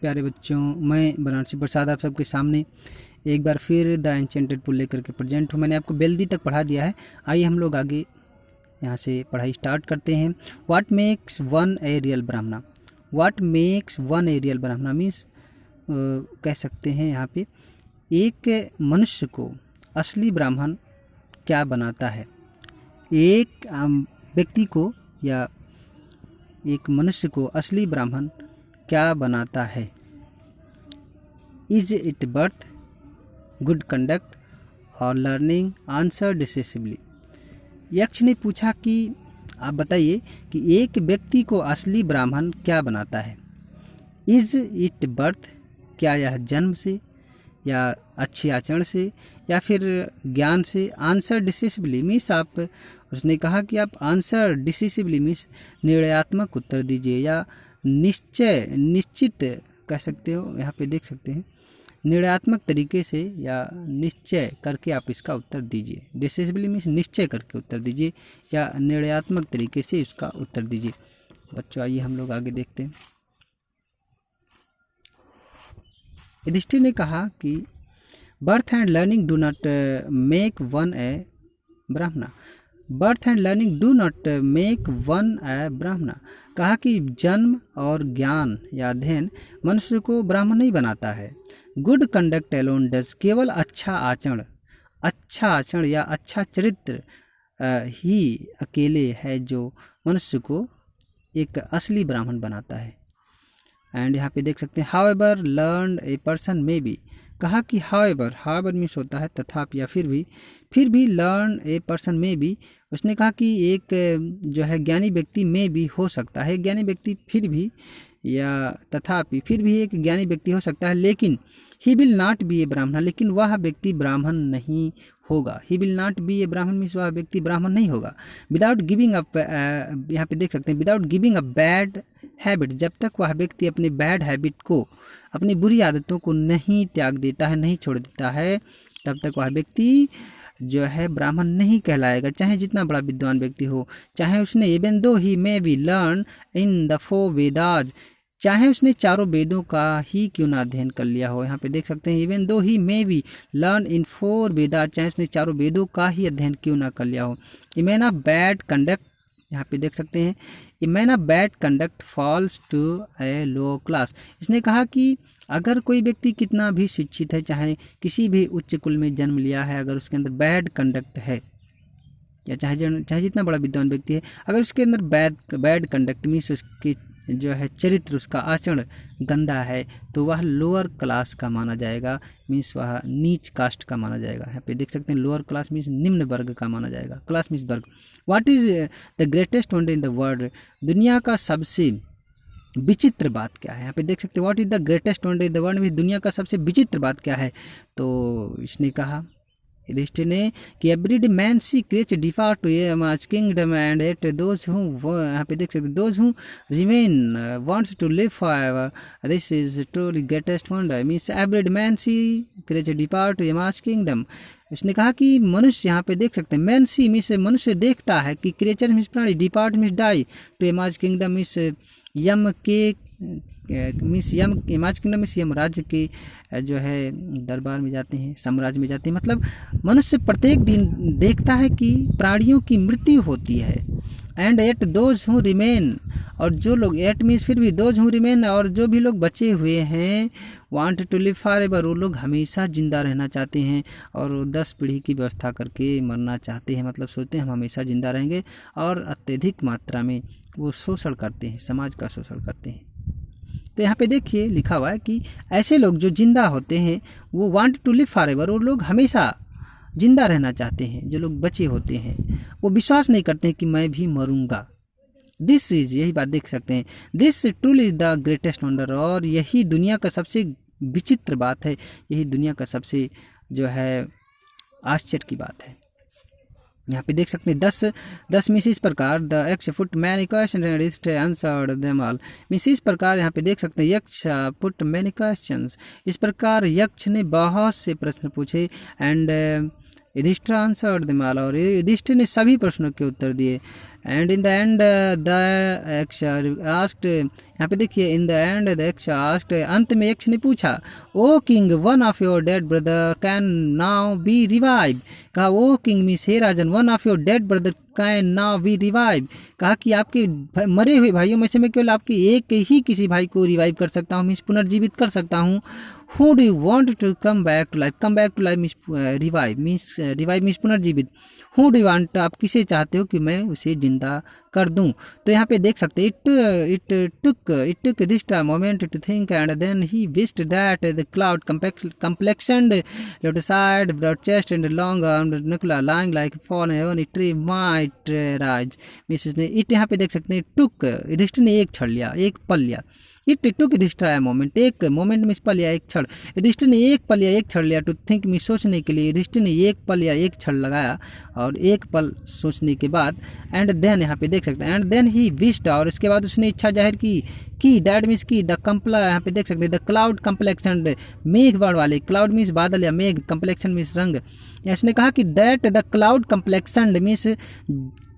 प्यारे बच्चों, मैं बनारसी प्रसाद आप सबके सामने एक बार फिर द एन्चेंटेड पुल लेकर के प्रेजेंट हूँ। मैंने आपको बेल्दी तक पढ़ा दिया है। आइए हम लोग आगे यहाँ से पढ़ाई स्टार्ट करते हैं। What makes one a real Brahmana. What makes one a real Brahmana means कह सकते हैं यहाँ पे एक मनुष्य को असली ब्राह्मण क्या बनाता है। एक व्यक्ति को या एक मनुष्य को असली ब्राह्मण क्या बनाता है। Is it birth, good conduct और लर्निंग, आंसर डिसिसिवली। यक्ष ने पूछा कि आप बताइए कि एक व्यक्ति को असली ब्राह्मण क्या बनाता है। इज इट बर्थ, क्या यह जन्म से या अच्छे आचरण से या फिर ज्ञान से। आंसर डिसिसिवली मीन्स आप उसने कहा कि आप आंसर डिसिसिवली मीन्स निर्णयात्मक उत्तर दीजिए या निश्चित कह सकते हो। यहाँ पे देख सकते हैं निर्णयात्मक तरीके से या निश्चय करके आप इसका उत्तर दीजिए। डिसिसिवली मीन्स निश्चय करके उत्तर दीजिए या निर्णयात्मक तरीके से इसका उत्तर दीजिए। बच्चों आइए हम लोग आगे देखते हैं। युधिष्ठिर ने कहा कि birth and learning do not make one a Brahmana. Birth and learning do not make one a Brahmana. कहा कि जन्म और ज्ञान या अध्ययन मनुष्य को ब्राह्मण नहीं बनाता है। गुड कंडक्ट एलोन डज, केवल अच्छा आचरण या अच्छा चरित्र ही अकेले है जो मनुष्य को एक असली ब्राह्मण बनाता है। एंड यहाँ पे देख सकते हैं however learn a person may be. कहा कि हाउएवर मीन्स होता है तथापि या फिर भी लर्न ए पर्सन में भी। उसने कहा कि एक जो है ज्ञानी व्यक्ति में भी हो सकता है, ज्ञानी व्यक्ति फिर भी या तथापि फिर भी एक ज्ञानी व्यक्ति हो सकता है, लेकिन ही विल नॉट बी ए ब्राह्मण, लेकिन वह व्यक्ति ब्राह्मण नहीं होगा। ही विल नॉट बी ए ब्राह्मण मीन्स वह व्यक्ति ब्राह्मण नहीं होगा। विदाउट गिविंग अप, यहाँ पे देख सकते हैं without giving a bad habit, जब तक वह व्यक्ति अपने बैड हैबिट को, अपनी बुरी आदतों को नहीं त्याग देता है, नहीं छोड़ देता है, तब तक वह व्यक्ति जो है ब्राह्मण नहीं कहलाएगा, चाहे जितना बड़ा विद्वान व्यक्ति हो। चाहे उसने even though he may be learn in the 4 Vedas, चाहे उसने चारों वेदों का ही क्यों ना अध्ययन कर लिया हो। यहाँ पे देख सकते हैं even though he may be learn in 4 Vedas, चाहे उसने चारों वेदों का ही अध्ययन क्यों ना कर लिया हो। A man of bad conduct, यहाँ पे देख सकते हैं a man of bad conduct falls to a low class. इसने कहा कि अगर कोई व्यक्ति कितना भी शिक्षित है, चाहे किसी भी उच्च कुल में जन्म लिया है, अगर उसके अंदर बैड कंडक्ट है या चाहे जितना बड़ा विद्वान व्यक्ति है, अगर उसके अंदर बैड कंडक्ट मीन्स उसकी जो है चरित्र, उसका आचरण गंदा है, तो वह लोअर क्लास का माना जाएगा, मीन्स वह नीच कास्ट का माना जाएगा। यहाँ पे देख सकते हैं लोअर क्लास मीन्स निम्न वर्ग का माना जाएगा, क्लास मीन्स वर्ग। What is the greatest wonder in the world, दुनिया का सबसे विचित्र बात क्या है। यहाँ पे देख सकते हैं what is the greatest wonder in the world means दुनिया का सबसे विचित्र बात क्या है। तो इसने कहा युधिष्ठिर ने कि everyday man see creature depart to Yama's kingdom and yet those who, यहाँ पे देख सकते those who remain wants to live forever, this is truly greatest wonder means everyday man see creature depart to Yama's kingdom. इसने कहा कि मनुष्य, यहाँ पे देख सकते हैं मैन सी मीन्स मनुष्य देखता है कि क्रिएचर मीन्स प्राणी, depart means die, to Yama's kingdom means Yama के means Yama's kingdom means Yama राज्य के जो है दरबार में जाते हैं, साम्राज्य में जाते हैं। मतलब मनुष्य प्रत्येक दिन देखता है कि प्राणियों की मृत्यु होती है। And yet those who remain, और जो लोग एट मीन्स फिर भी दोज हूँ रिमेन, और जो भी लोग बचे हुए हैं want to live forever, वो लोग हमेशा जिंदा रहना चाहते हैं और 10 पीढ़ी की व्यवस्था करके मरना चाहते हैं। मतलब सोचते हैं हम हमेशा जिंदा रहेंगे, और अत्यधिक मात्रा में वो शोषण करते हैं, समाज का शोषण करते हैं। तो यहाँ पे देखिए लिखा हुआ है कि ऐसे लोग जो जिंदा होते हैं वो want to live forever, वो लोग हमेशा जिंदा रहना चाहते हैं। जो लोग बचे होते हैं वो विश्वास नहीं करते हैं कि मैं भी मरूंगा। दिस इज, यही बात देख सकते हैं, this truly is the greatest wonder, और यही दुनिया का सबसे विचित्र बात है, यही दुनिया का सबसे जो है आश्चर्य की बात है। यहाँ पे देख सकते हैं 10 मीन्स इस प्रकार the Yaksha put many question and Yudhishthir answered them all means इस प्रकार। यहाँ पे देख सकते हैं यक्ष पुट मैनी क्वेश्चंस, इस प्रकार यक्ष ने बहुत से प्रश्न पूछे, and Yudhishthir answered them all, और युधिष्ठिर ने सभी प्रश्नों के उत्तर दिए। And in the end the Yaksha asked, यहाँ पे देखिए in the end the Yaksha asked, अंत में यक्ष ने पूछा, O king one of your dead brother can now be revive. कहा ओ किंग मीन्स हे राजन, one of your dead brother can now be revive. कहा कि आपके मरे हुए भाइयों में से मैं केवल आपके एक ही किसी भाई को रिवाइव कर सकता हूँ, मीन्स पुनर्जीवित कर सकता हूँ। Who do you want to come back to life? Come back to life means revive means पुनर्जीवित। Who do you want? आप किसे चाहते हो कि मैं उसे जिंदा कर दूं। तो यहाँ पे देख सकते it took this moment to think, and then he wished that the cloud complexioned left side, broad chest and long armed Nukula lying like fallen on a tree might rise। it यहाँ पे देख सकते हैं took, Yudhishthir ने एक क्षण लिया, एक पल लिया। इट टुक युधिष्ठिर मोमेंट, एक मोमेंट में पल लिया, एक क्षण। युधिष्ठिर ने एक पल या एक क्षण लिया टू थिंक में सोचने के लिए। युधिष्ठिर ने एक पल या एक क्षण लगाया और एक पल सोचने के बाद एंड देन यहाँ पे देख सकते हैं एंड देन ही विश्ड, और इसके बाद उसने इच्छा जाहिर की दैट मीन्स की द कंपला, यहाँ पे देख सकते हैं द क्लाउड कम्प्लेक्शन, मेघ वर्ण वाले, क्लाउड मीन्स बादल या मेघ, कम्प्लेक्शन मीन्स रंग। इसने कहा कि that the cloud complexion means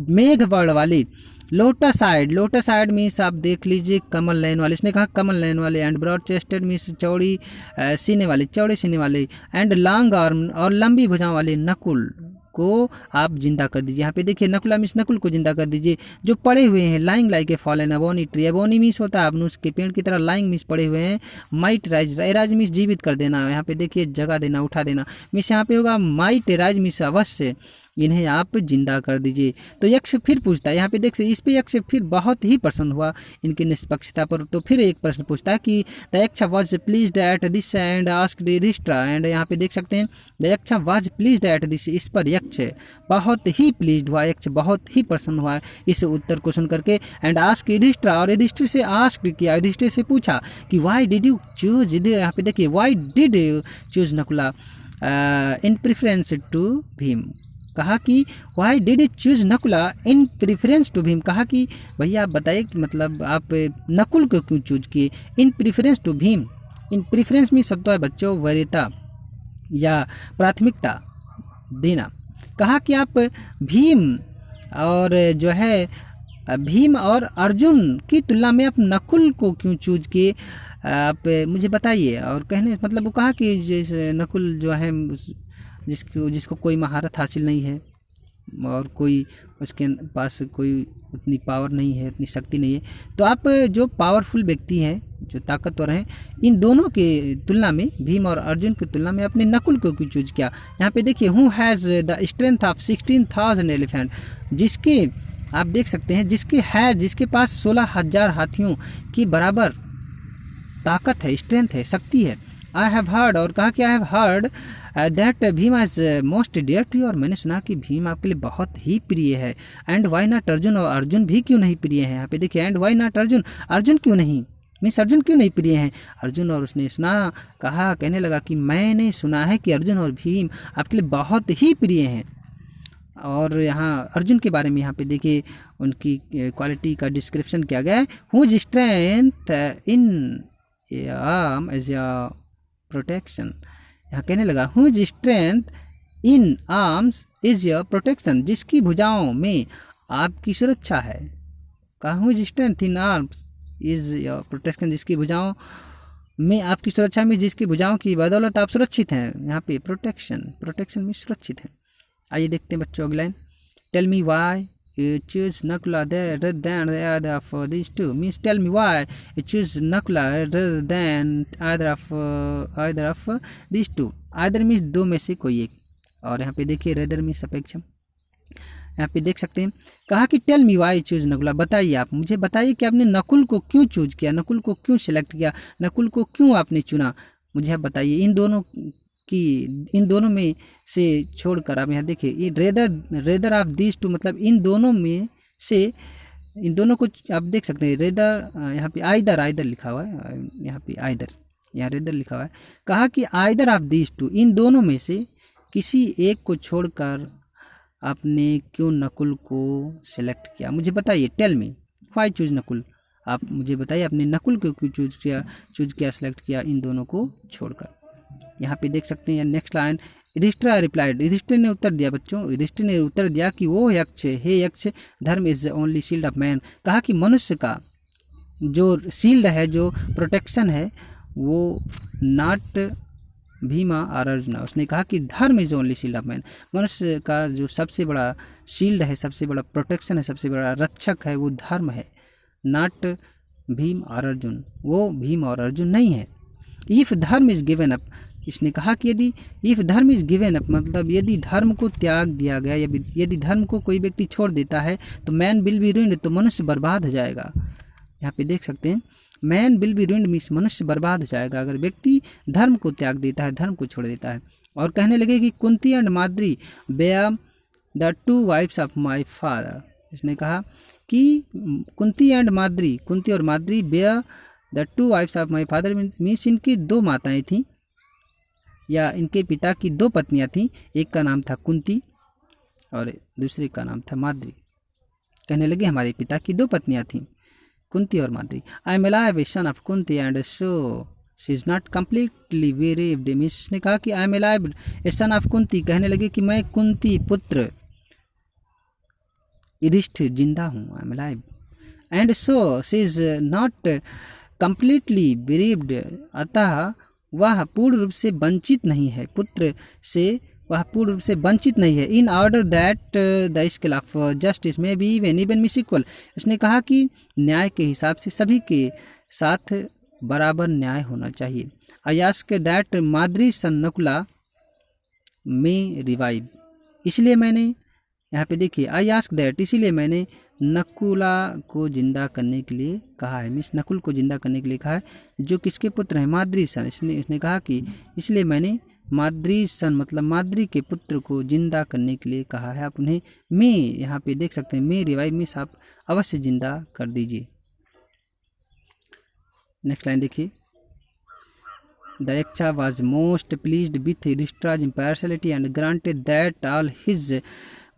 मेघ वर्ण वाली, लोटस साइड मीन्स आप देख लीजिए कमल नयन वाले, इसने कहा कमल नयन वाले, एंड ब्रॉड चेस्टेड मीन्स चौड़ी सीने वाले, चौड़े सीने वाले, एंड लॉन्ग आर्म और लंबी भुजाओं वाले नकुल को आप जिंदा कर दीजिए। यहाँ पे देखिए नकुला मीन्स नकुल को जिंदा कर दीजिए, जो पड़े हुए हैं lying like a fallen ebony tree, ebony means होता है अबनुस के पेड़ की तरह, लाइंग मीन्स पड़े हुए हैं, माइट राइज, राइज मीन्स जीवित कर देना, यहाँ पे देखिए जगह देना, उठा देना, मीन्स यहाँ पे होगा माइट राइज मीन्स अवश्य, इन्हें आप जिंदा कर दीजिए। तो यक्ष फिर पूछता है, यहाँ पे देख सकते इस पे यक्ष फिर बहुत ही प्रसन्न हुआ इनकी निष्पक्षता पर। तो फिर एक प्रश्न पूछता है कि the Yaksha was pleased at this and asked Yudhishthira, and यहाँ पे देख सकते हैं the Yaksha was pleased at this, इस पर यक्ष बहुत ही प्लीज्ड हुआ, यक्ष बहुत ही प्रसन्न हुआ इस उत्तर को सुन करके। एंड आस्क युधिष्ठिर, और युधिष्ठिर से आस्क किया, युधिष्ठिर से पूछा कि वाई डिड यू चूज, यहाँ पे देखिए why did you choose Nakula in preference to Bhima. कहा कि why did you choose Nakula in preference to Bhima, कहा कि भैया आप बताइए कि मतलब आप नकुल को क्यों चूज किए in preference to Bhim. In preference में शब्द है बच्चों वरीयता या प्राथमिकता देना। कहा कि आप भीम और जो है भीम और अर्जुन की तुलना में आप नकुल को क्यों चूज किए, आप मुझे बताइए। और कहने मतलब वो कहा कि जैसे नकुल जो है जिसको कोई महारत हासिल नहीं है और कोई उसके पास कोई उतनी पावर नहीं है, उतनी शक्ति नहीं है, तो आप जो पावरफुल व्यक्ति हैं, जो ताकतवर हैं, इन दोनों के तुलना में भीम और अर्जुन की तुलना में आपने नकुल को क्यों चूज किया। यहाँ पे देखिए who has the strength of 16,000 elephant, जिसके आप देख सकते हैं जिसके पास 16,000 हाथियों की बराबर ताकत है, स्ट्रेंथ है, शक्ति है। आई हैव हर्ड, और कहा कि I have heard that Bhima is most dear to you, और मैंने सुना कि भीम आपके लिए बहुत ही प्रिय है। एंड वाई नॉट अर्जुन, और अर्जुन भी क्यों नहीं प्रिय है। यहाँ पे देखिए and why not Arjuna, Arjuna क्यों नहीं, मीन्स अर्जुन क्यों नहीं प्रिय हैं अर्जुन। और उसने सुना, कहा, कहने लगा कि मैंने सुना है कि अर्जुन और भीम आपके लिए बहुत ही प्रिय हैं। और यहाँ अर्जुन के बारे में यहाँ पे देखिए उनकी क्वालिटी का डिस्क्रिप्शन किया गया है। Whose strength in arm as a protection, यहाँ कहने लगा whose strength in arms is your protection, जिसकी भुजाओं में आपकी सुरक्षा है। कहा whose strength in arms is your protection, जिसकी भुजाओं में आपकी सुरक्षा में, जिसकी भुजाओं की बदौलत आप सुरक्षित हैं। यहाँ पे प्रोटेक्शन में सुरक्षित है। आइए देखते हैं बच्चों अगला line, tell me why you choose Nakula rather than either of these two, means tell me why you choose Nakula rather than either of these two। either means दो में से कोई एक, और यहाँ पे देखिए rather means अपेक्षा। यहाँ पे देख सकते हैं कहा कि tell me why choose Nakula, बताइए आप मुझे बताइए कि आपने नकुल को क्यों चूज किया, नकुल को क्यों सिलेक्ट किया, नकुल को क्यों आपने चुना, मुझे आप बताइए। इन दोनों में से छोड़कर आप यहाँ देखिए रेदर ऑफ दिस टू, मतलब इन दोनों में से, इन दोनों को आप देख सकते हैं रेदर, यहाँ पे आइदर लिखा हुआ है, यहाँ पे यहाँ रेदर लिखा हुआ है। कहा कि आइदर ऑफ दिस टू, इन दोनों में से किसी एक को छोड़कर आपने क्यों नकुल को सिलेक्ट किया, मुझे बताइए। Tell me why choose Nakul, आप मुझे बताइए आपने नकुल को क्यों चूज किया सिलेक्ट किया इन दोनों को छोड़कर। यहाँ पे देख सकते हैं next line, Yudhishthira replied, Yudhishthira ने उत्तर दिया बच्चों, युधिष्ठिर ने उत्तर दिया कि वो यक्ष, हे यक्ष, धर्म is the only shield of man. कहा कि मनुष्य का जो शील्ड है, जो प्रोटेक्शन है, वो नॉट भीमा और अर्जुना। उसने कहा कि धर्म is only shield of man, मनुष्य का जो सबसे बड़ा शील्ड है, सबसे बड़ा प्रोटेक्शन है, सबसे बड़ा रक्षक है, वो धर्म है, नॉट भीम और अर्जुन। वो भीम और अर्जुन नहीं है। इफ धर्म इज गिवन अप, इसने कहा कि यदि इफ धर्म इज गिवन अप, मतलब यदि धर्म को त्याग दिया गया, यदि धर्म को कोई व्यक्ति छोड़ देता है तो मैन विल बी रूइंड, तो मनुष्य बर्बाद हो जाएगा। यहाँ पे देख सकते हैं, man will be ruined means मनुष्य बर्बाद हो जाएगा अगर व्यक्ति धर्म को त्याग देता है, धर्म को छोड़ देता है। और कहने लगे कि Kunti and Madri bear the two wives of my father. इसने कहा कि कुंती एंड माद्री, कुंती और Madri bear the two wives of my father means इनकी दो माताएं थीं, या इनके पिता की दो पत्नियां थीं। एक का नाम था कुंती और दूसरे का नाम था माद्री। कहने लगे हमारे पिता की दो पत्नियां थीं, कुंती और Madri. I am alive a son of Kunti and so she is not completely bereaved means, उसने कहा कि I am alive a son of Kunti, कहने लगे कि मैं कुंती पुत्र युधिष्ठिर जिंदा हूँ, I am alive, and so she is not completely bereaved, अतः वह पूर्ण रूप से वंचित नहीं है, पुत्र से वह पूर्ण रूप से वंचित नहीं है। In order that the scale of justice may be even even miss equal, उसने कहा कि न्याय के हिसाब से सभी के साथ बराबर न्याय होना चाहिए। आई आस्क दैट माद्री सन नकुला में रिवाइव, इसलिए मैंने, यहाँ पे देखिए, आई आस्क दैट, इसीलिए मैंने नकुला को जिंदा करने के लिए कहा है, मीन्स नकुल को जिंदा करने के लिए कहा है, जो किसके पुत्र हैं, माद्री सन। इसने कहा कि इसलिए मैंने माद्री सन मतलब माद्री के पुत्र को जिंदा करने के लिए कहा है। आप उन्हें मैं, यहाँ पे देख सकते हैं, मैं रिवाइव मीन्स आप अवश्य जिंदा कर दीजिए। नेक्स्ट लाइन देखिए, the Yaksha was most pleased with Yudhishthir's impartiality and granted that all his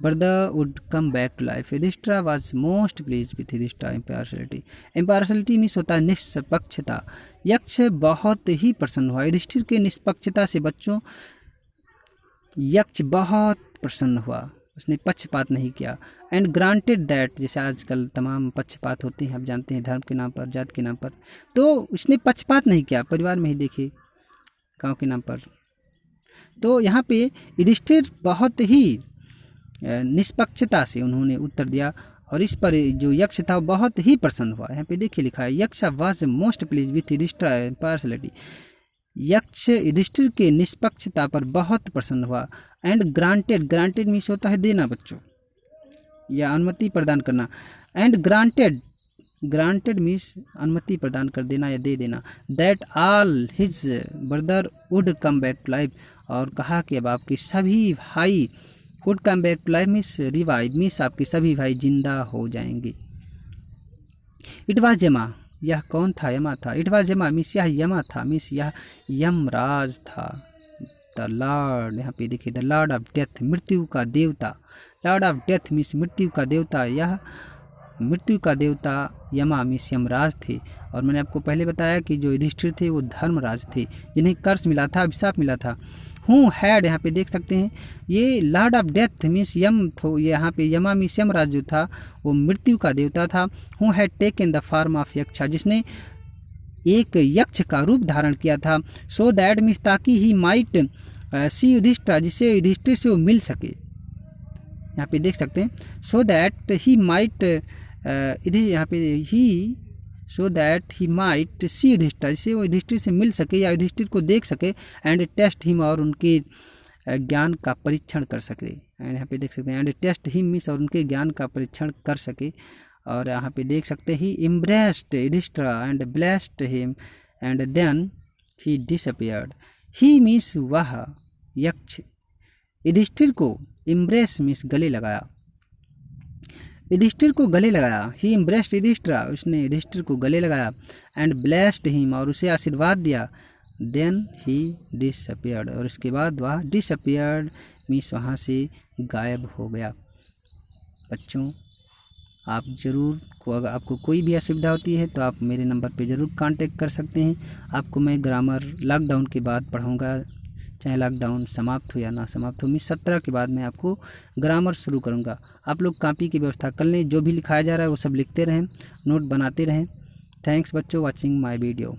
brother would come back to life. Yudhishthira was most pleased with Yudhishthira's impartiality. impartiality means होता है निष्पक्षता। यक्ष बहुत ही प्रसन्न हुआ युधिष्ठिर के निष्पक्षता से। बच्चों, यक्ष बहुत प्रसन्न हुआ, उसने पक्षपात नहीं किया। एंड ग्रांटेड दैट, जैसे आजकल तमाम पक्षपात होते हैं, आप जानते हैं, धर्म के नाम पर, जात के नाम पर, तो उसने पक्षपात नहीं किया, परिवार में ही देखिए, गांव के नाम पर। तो यहाँ पे युधिष्ठिर बहुत ही निष्पक्षता से उन्होंने उत्तर दिया, और इस पर जो यक्ष था वो बहुत ही प्रसन्न हुआ। यहाँ पे देखिए लिखा है, Yaksha was most please with Yudhishthira impartiality, Yaksha Yudhishthira के निष्पक्षता पर बहुत प्रसन्न हुआ। एंड ग्रांटेड, ग्रांटेड मीन्स होता है देना बच्चों, या अनुमति प्रदान करना। एंड ग्रांटेड, ग्रांटेड मीन्स अनुमति प्रदान कर देना या दे देना। That all his brother would come back to life, और कहा कि अब आपके सभी भाई, would come back to life means revive means आपके सभी भाई जिंदा हो जाएंगे। इट वाज यमा, यह कौन था, यमा था। इट वाज यमा मीन्स यह यमा था, मीन्स यह यमराज था। द लॉर्ड, यहाँ पे देखिए, द लॉर्ड ऑफ डेथ, मृत्यु का देवता। लॉर्ड ऑफ डेथ मीन्स मृत्यु का देवता, यह मृत्यु का देवता यमा मीन्स यमराज थे। और मैंने आपको पहले बताया कि जो युधिष्ठिर थे वो धर्मराज थे, जिन्हें कर्ष मिला था, अभिशाप मिला था। हु हैड, यहाँ पे देख सकते हैं, ये लॉर्ड ऑफ डेथ मीन्स यम थो, यहाँ पे यमा मीन्स यमराज जो था वो मृत्यु का देवता था। Who had taken the form of Yaksha, जिसने एक यक्ष का रूप धारण किया था। सो दैट मीन्स ताकि ही माइट सी युधिष्ठिर, जिससे युधिष्ठिर से वो मिल सके। यहाँ पे देख सकते हैं, सो दैट ही माइट, इधर यहाँ पे ही, so that he might see Yudhishthir, जिससे वो युधिष्ठिर से मिल सके या युधिष्ठिर को देख सके। एंड टेस्ट हिम, और उनके ज्ञान का परीक्षण कर सके। एंड यहाँ पे देख सकते हैं, एंड टेस्ट हिम मीन्स और उनके ज्ञान का परीक्षण कर सके। और यहाँ पे देख सकते हैं, he embraced Yudhishthir and blessed him and then he disappeared. He means वह यक्ष युधिष्ठिर को, इम्ब्रेस मीन्स गले लगाया, युधिष्ठिर को गले लगाया। ही इम्ब्रेस्ड युधिष्ठिर, उसने युधिष्ठिर को गले लगाया। एंड ब्लेस्ड हिम, और उसे आशीर्वाद दिया। देन ही डिसअपियर्ड, और इसके बाद वह डिसअपियर्ड मीन्स वहाँ से गायब हो गया। बच्चों, आप ज़रूर को, अगर आपको कोई भी असुविधा होती है तो आप मेरे नंबर पे ज़रूर कांटेक्ट कर सकते हैं। आपको मैं ग्रामर लॉकडाउन के बाद पढ़ाऊँगा, चाहे लॉकडाउन समाप्त हो या ना समाप्त हो। मैं 17 के बाद मैं आपको ग्रामर शुरू करूँगा। आप लोग कॉपी की व्यवस्था कर लें, जो भी लिखाया जा रहा है वो सब लिखते रहें, नोट बनाते रहें। थैंक्स बच्चों वॉचिंग माय वीडियो।